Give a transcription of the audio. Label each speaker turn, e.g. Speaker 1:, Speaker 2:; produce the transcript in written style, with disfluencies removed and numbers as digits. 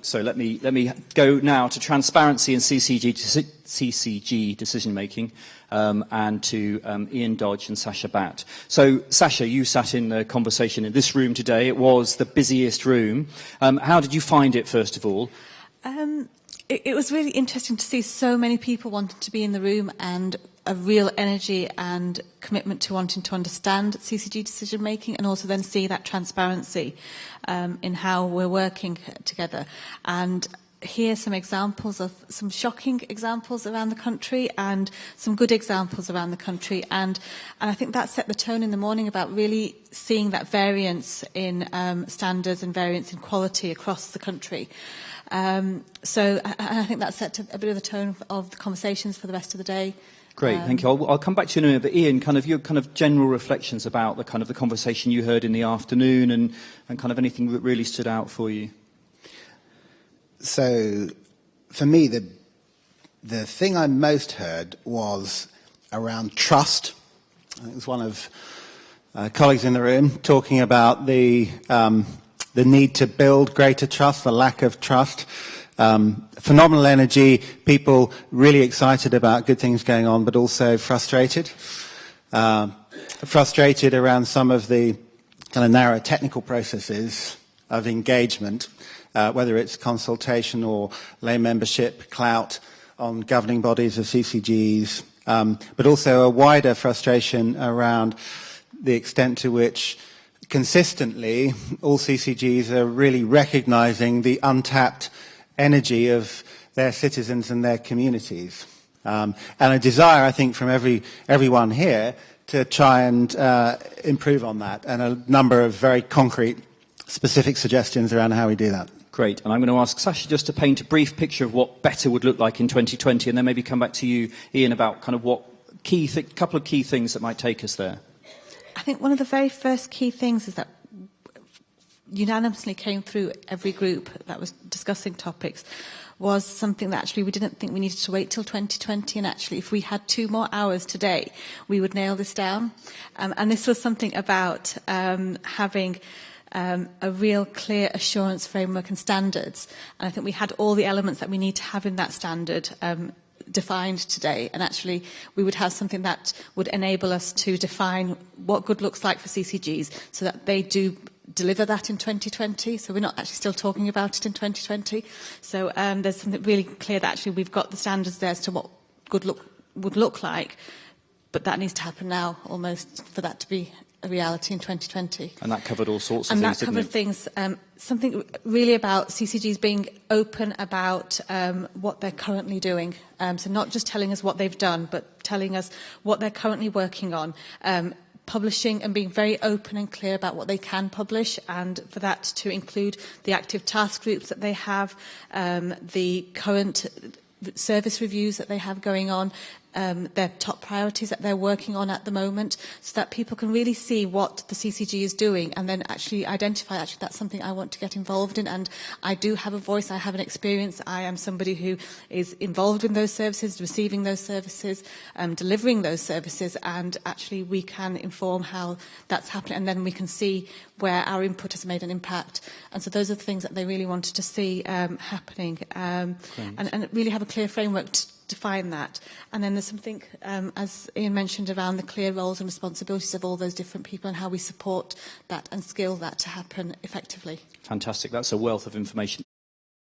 Speaker 1: So let me go now to transparency and CCG decision making, and to Ian Dodge and Sasha Batt. So Sasha, you sat in the conversation in this room today. It was the busiest room. How did you find it, first of all?
Speaker 2: It was really interesting to see so many people wanting to be in the room, and a real energy and commitment to wanting to understand CCG decision making, and also then see that transparency in how we're working together, and hear some examples of some shocking examples around the country and some good examples around the country, and I think that set the tone in the morning about really seeing that variance in standards and variance in quality across the country. So I think that set a bit of the tone of the conversations for the rest of the day.
Speaker 1: Great, thank you. I'll come back to you in a minute, but Ian, kind of your kind of general reflections about the kind of the conversation you heard in the afternoon, and kind of anything that really stood out for you.
Speaker 3: So, for me, the thing I most heard was around trust. It was one of colleagues in the room talking about the need to build greater trust, the lack of trust. Phenomenal energy, people really excited about good things going on, but also frustrated. Frustrated around some of the kind of narrow technical processes of engagement, whether it's consultation or lay membership, clout on governing bodies of CCGs, but also a wider frustration around the extent to which consistently all CCGs are really recognising the untapped energy of their citizens and their communities. And a desire, I think, from everyone here to try and improve on that, and a number of very concrete, specific suggestions around how we do that.
Speaker 1: Great. And I'm going to ask Sasha just to paint a brief picture of what better would look like in 2020, and then maybe come back to you, Ian, about kind of what couple of key things that might take us there.
Speaker 2: I think one of the very first key things is that unanimously came through every group that was discussing topics was something that actually we didn't think we needed to wait till 2020, and actually if we had 2 more hours today, we would nail this down. And this was something about having a real clear assurance framework and standards. And I think we had all the elements that we need to have in that standard defined today, and actually we would have something that would enable us to define what good looks like for CCGs, so that they do deliver that in 2020. So we're not actually still talking about it in 2020. So there's something really clear that actually we've got the standards there as to what good would look like, but that needs to happen now almost for that to be a reality in 2020.
Speaker 1: And that covered all sorts of
Speaker 2: and
Speaker 1: things,
Speaker 2: that covered things, something really about CCGs being open about what they're currently doing. So not just telling us what they've done, but telling us what they're currently working on. Publishing and being very open and clear about what they can publish, and for that to include the active task groups that they have, the current service reviews that they have going on, their top priorities that they're working on at the moment, so that people can really see what the CCG is doing, and then actually identify, actually that's something I want to get involved in, and I do have a voice, I have an experience, I am somebody who is involved in those services, receiving those services, delivering those services, and actually we can inform how that's happening, and then we can see where our input has made an impact. And so those are the things that they really wanted to see happening, and really have a clear framework to define that. And then there's something, as Ian mentioned, around the clear roles and responsibilities of all those different people, and how we support that and skill that to happen effectively.
Speaker 1: Fantastic. That's a wealth of information.